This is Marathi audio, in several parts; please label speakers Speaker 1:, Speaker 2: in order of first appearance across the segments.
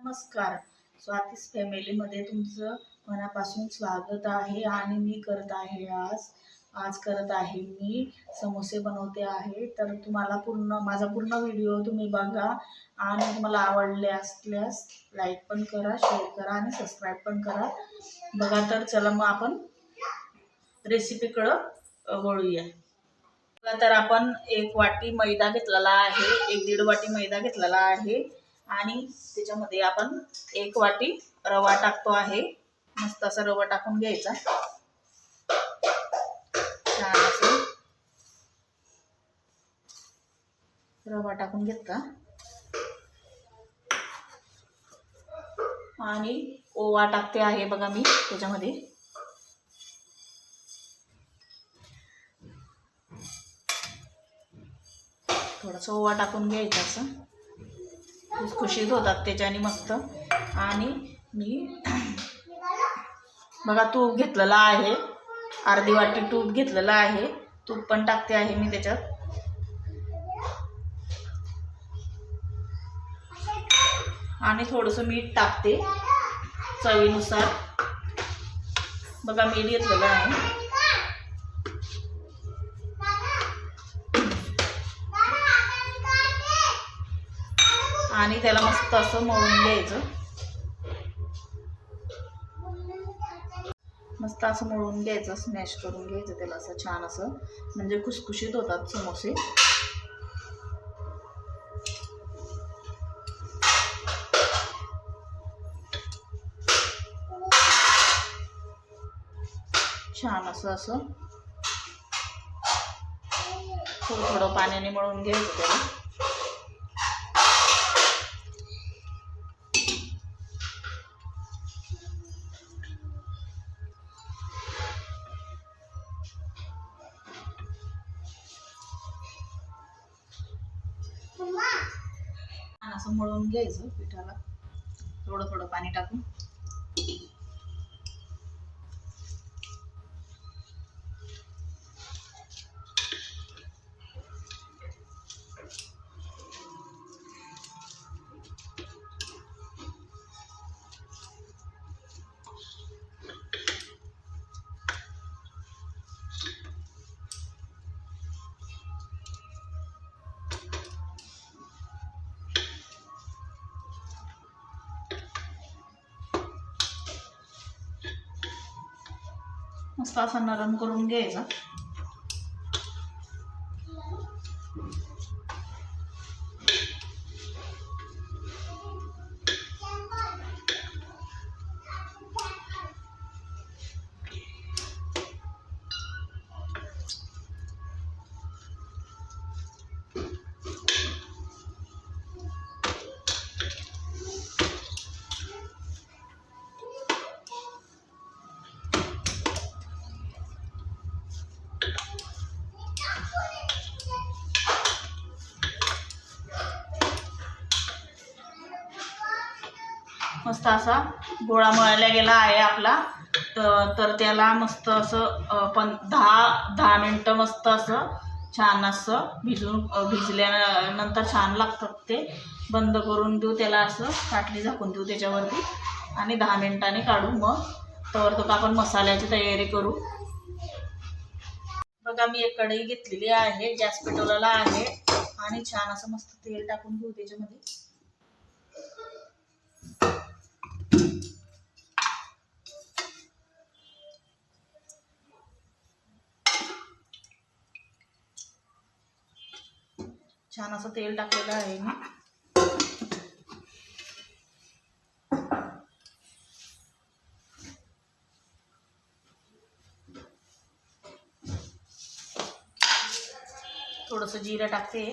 Speaker 1: नमस्कार. स्वातीस फॅमिलीमध्ये तुमचं मनापासून स्वागत आहे. आणि मी करत आहे आज करत आहे मी समोसे बनवते आहे. तर तुम्हाला माझा पूर्ण व्हिडिओ तुम्ही बघा आणि तुम्हाला आवडले असल्यास लाईक पण करा, शेअर करा आणि सबस्क्राईब पण करा. बघा तर चला मग आपण रेसिपीकडं वळूया. तर आपण 1 वाटी मैदा घेतलेला आहे, 1-1.5 वाटी मैदा घेतलेला आहे आणि त्याच्यामध्ये आपण 1 वाटी रवा टाकतो आहे. मस्त असा रवा टाकून घ्यायचा. छान असं रवा टाकून घेतला आणि ओवा टाकते आहे बघा मी त्याच्यामध्ये. थोडासा ओवा टाकून घ्यायचा, असं खुसखुशीत होतात त्याच्याने मस्त. आणि मी बघा तूप घेतलेला आहे, अर्धी वाटी तूप घेतलेला आहे. तूप पण टाकते आहे मी त्याच्यात. आणि थोडंसं मीठ टाकते चवीनुसार. बघा मीठ घेतलेलं आहे. आणि त्याला मस्त असं मळून घ्यायचं. मस्त असं मळून घ्यायचं, स्मॅश करून घ्यायचं त्याला असं छान असं, म्हणजे खुसखुशीत होतात समोसे. छान असं थोडं पाण्याने मळून घ्यायचं त्याला. असं मळून घ्यायचं पिठाला थोडं पाणी टाकून. मस्त असं नरम करून घ्यायचा. मस्त असा गोळा मळला गेला आहे आपला. तर त्याला मस्त असं 10 मिनटं मस्त असं छान असं भिजल्यानंतर छान लागतात ते. बंद करून देऊ त्याला, असं ताटली झाकून देऊ त्याच्यावरती आणि 10 मिनिटांनी काढू. मग तर आपण मसाल्याची तयारी करू. बघा मी एक कढई घेतलेली आहे, गॅस पेटवलेला आहे आणि छान असं मस्त तेल टाकून घेऊ त्याच्यामध्ये. छान असं तेल टाकलेलं आहे मी. थोडंसं जिरं टाकते.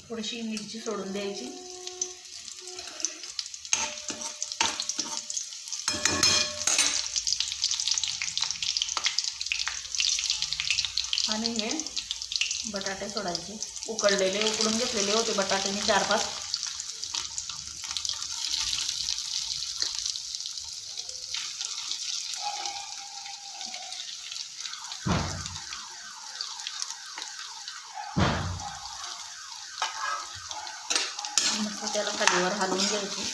Speaker 1: थोडीशी मिरची सोडून द्यायची. आणि हे बटाटे सोडायचे. उकडलेले, उकडून घेतलेले होते बटाटे मी 4-5. मस्त त्याला खालीवर हलवून घ्यायचे.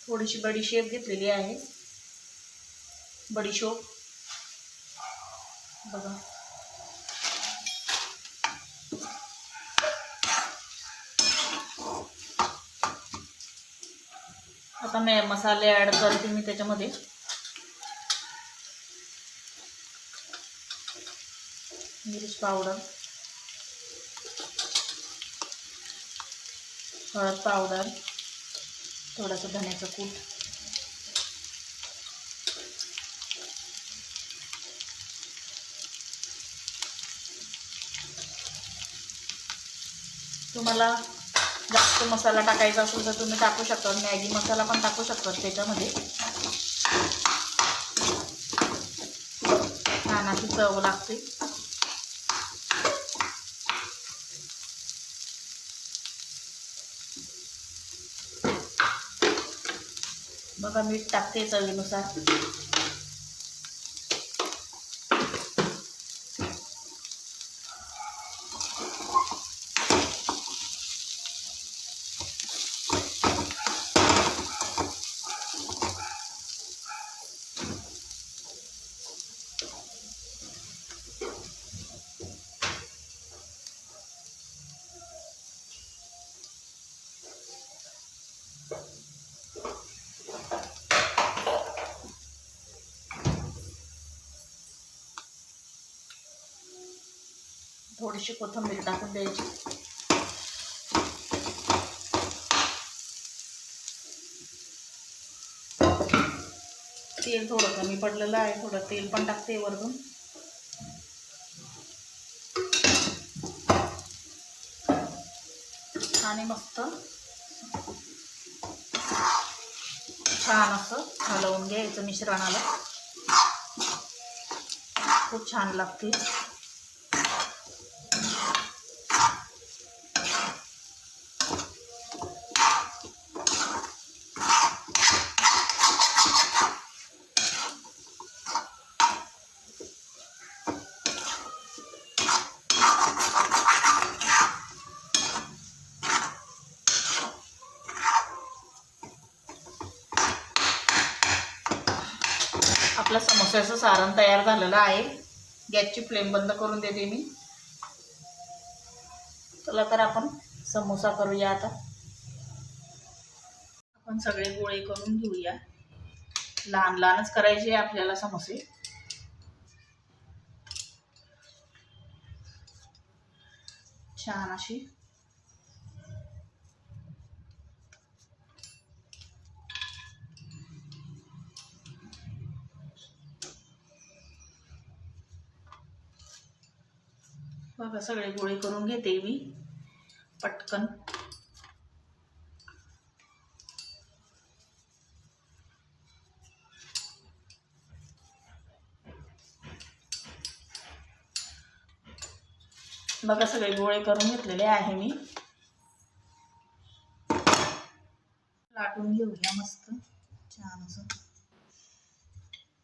Speaker 1: थोडीशी बडीशेप घेतलेली आहे. बडीशोप बघा. आता मी मसाले ॲड करते मी त्याच्यामध्ये. मिरची पावडर, हळद पावडर, थोडासा धण्याचं कूट, तुम्हाला जास्त मसाला टाकायचा असेल तर तुम्ही टाकू शकता. मॅगी मसाला पण टाकू शकता त्याच्यामध्ये. छान अशी चव लागते. बघा मीठ टाकते चवीनुसार. थोडीशी कोथिंबीर टाकून द्यायची. तेल थोडं कमी पडलेलं आहे, थोडं तेल पण टाकते वरून. आणि मस्त छान असं हलवून घ्यायचं मिश्रणाला. खूप छान लागते. आपला समोसाचं सारण तयार झालेलं आहे. गॅसची फ्लेम बंद करून देते मी. चला तर आपण समोसा करूया. आता आपण सगळे गोळे करून घेऊया. लहान लहानच करायचे आपल्याला समोसे. छान अशी बघा. सगळे गोळे करून घेते मी पटकन. बघा सगळे गोळे करून घेतलेले आहे मी. लाटून घेऊया मस्त छान असं.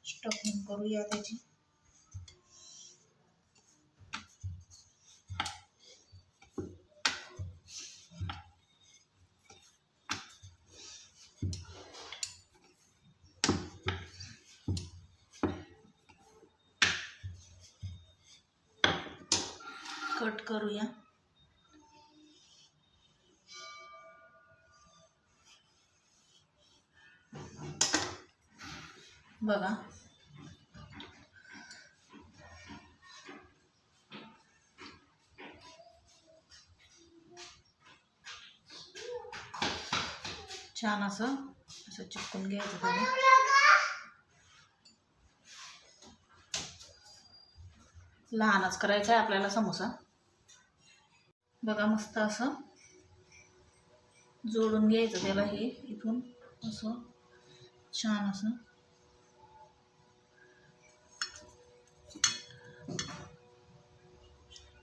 Speaker 1: स्टफिंग करूया त्याची. कट करूया. बघा छान असं चिपकून घ्यायचं त्याला. लहानच करायचा आहे आपल्याला समोसा. बघा मस्त असं जोडून घ्यायचं त्याला, हे इथून असं छान असं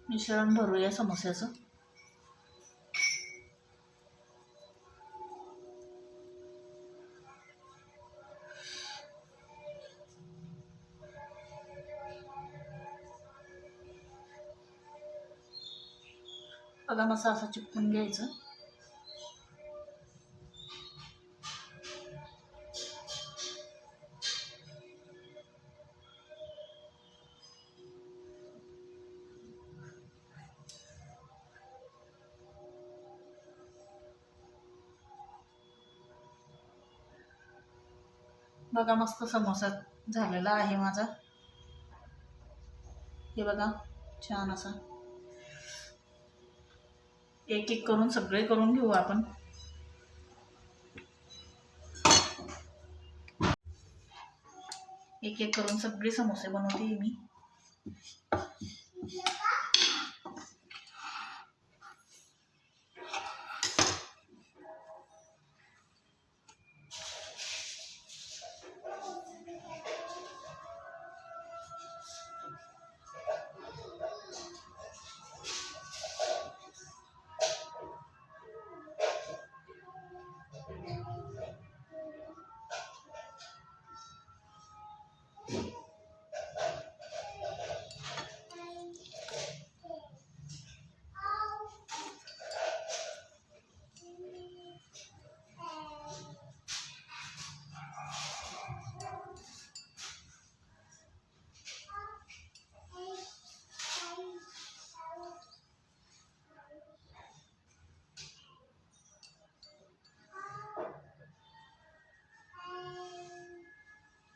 Speaker 1: मिश्रण भरूया समोस्याचं. बघा मस्त असं चिपकून घ्यायचं. बघा मस्त समोसा झालेला आहे माझा. हे बघा छान असा. एक एक करून सगळे करून घेऊ आपण. एक एक करून सगळे समोसे बनवते मी.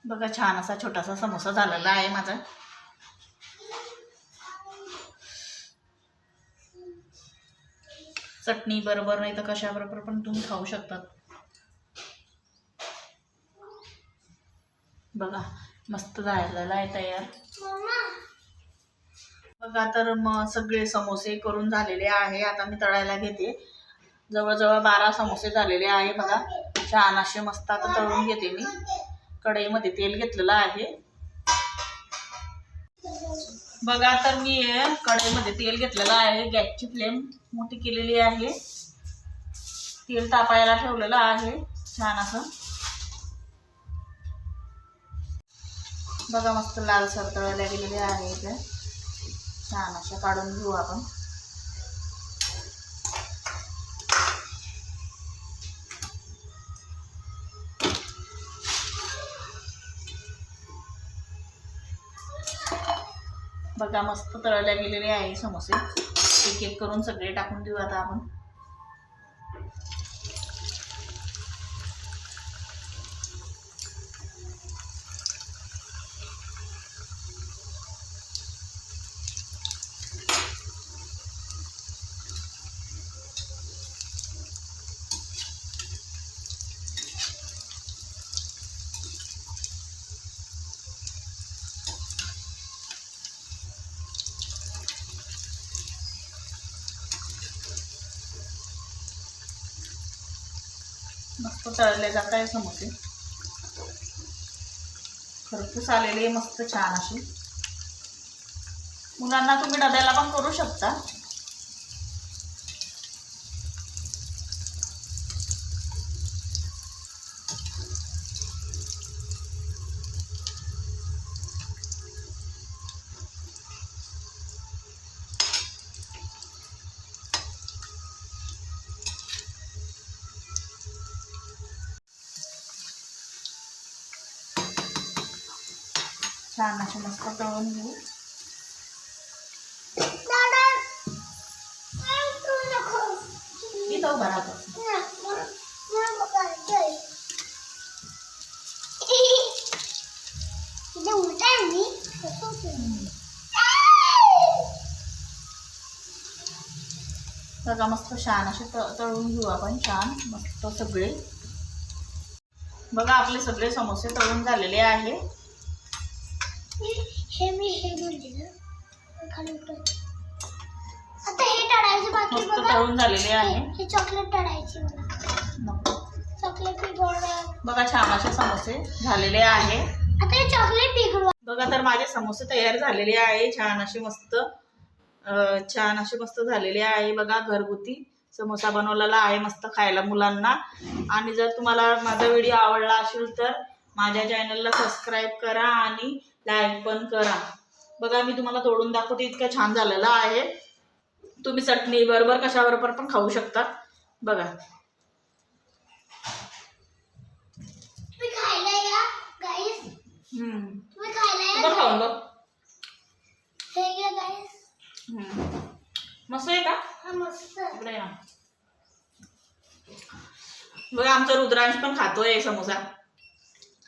Speaker 1: बघा छान असा छोटासा समोसा झालेला आहे माझा. चटणी बरोबर नाही तर कशा बरोबर पण तुम्ही खाऊ शकतात. बघा मस्त झालेला आहे तयार. बघा तर मग सगळे समोसे करून झालेले आहे. आता मी तळायला घेते. जवळजवळ 12 समोसे झालेले आहे. बघा छान असे मस्त आता तळून घेते मी. कढईमध्ये तेल घेतलेलं आहे. बघा तर मी कढईमध्ये तेल घेतलेलं आहे. गॅसची फ्लेम मोठी केलेली आहे. तेल तापायला ठेवलेलं आहे छान असं. बघा मस्त लालसर तळल्या गेलेले आहे. इथे छान अशा काढून घेऊ आपण. बघा मस्त तळल्या गेलेले आहे समोसे. एक एक करून सगळे टाकून देऊ आता आपण. मस्त तळले जात आहे समोसे. खरपूस आलेले मस्त छान असे. मुलांना तुम्ही डब्याला पण करू शकता. छान असे मस्त तळून घेऊ. इथं उभा राहतो. बघा मस्त छान असे तळून घेऊ आपण. छान मस्त सगळे. बघा आपले सगळे समोसे तळून झालेले आहे.
Speaker 2: खाली उतरत. आता हे तळायचे बाकी
Speaker 1: मस्त
Speaker 2: बघा.
Speaker 1: तळून झालेले आहे.
Speaker 2: हे चॉकलेट तळायचे
Speaker 1: नको.
Speaker 2: चॉकलेट पिघळवा.
Speaker 1: बघा छान असे समोसे झालेले आहे.
Speaker 2: आता हे चॉकलेट पिघळवा.
Speaker 1: बघा तर माझे समोसे तयार झालेले आहे. छान असे मस्त झालेले आहे. बघा घरगुती समोसा बनवलेला आहे मस्त खायला मुलांना. आणि जर तुम्हाला माझा व्हिडिओ आवडला असेल तर माझ्या चॅनलला सबस्क्राईब करा आणि लाईक पण करा. बघा मी तुम्हाला तोडून दाखवते. इतकं छान झालेलं आहे. तुम्ही चटणी बरोबर कशाबरोबर पण खाऊ शकता. बघा
Speaker 2: तुम्ही खायला या गाईस. तुम्ही खायला या.
Speaker 1: बरं खाऊन बघ.
Speaker 2: हे घ्या गाईस.
Speaker 1: मस्त आहे का?
Speaker 2: हा मस्त.
Speaker 1: इकडे या. बघा आमचा रुद्रांश पण खातोय समोसा.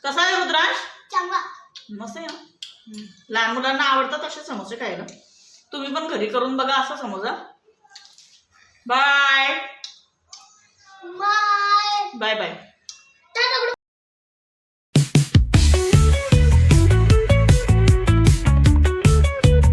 Speaker 1: कसा आहे रुद्रांश?
Speaker 2: चांगला.
Speaker 1: मस्त आहे ना. लहान मुलांना आवडतात असे समोसे खायला. तुम्ही पण घरी करून बघा असा samosa. Bye
Speaker 2: bye.
Speaker 1: Bye bye.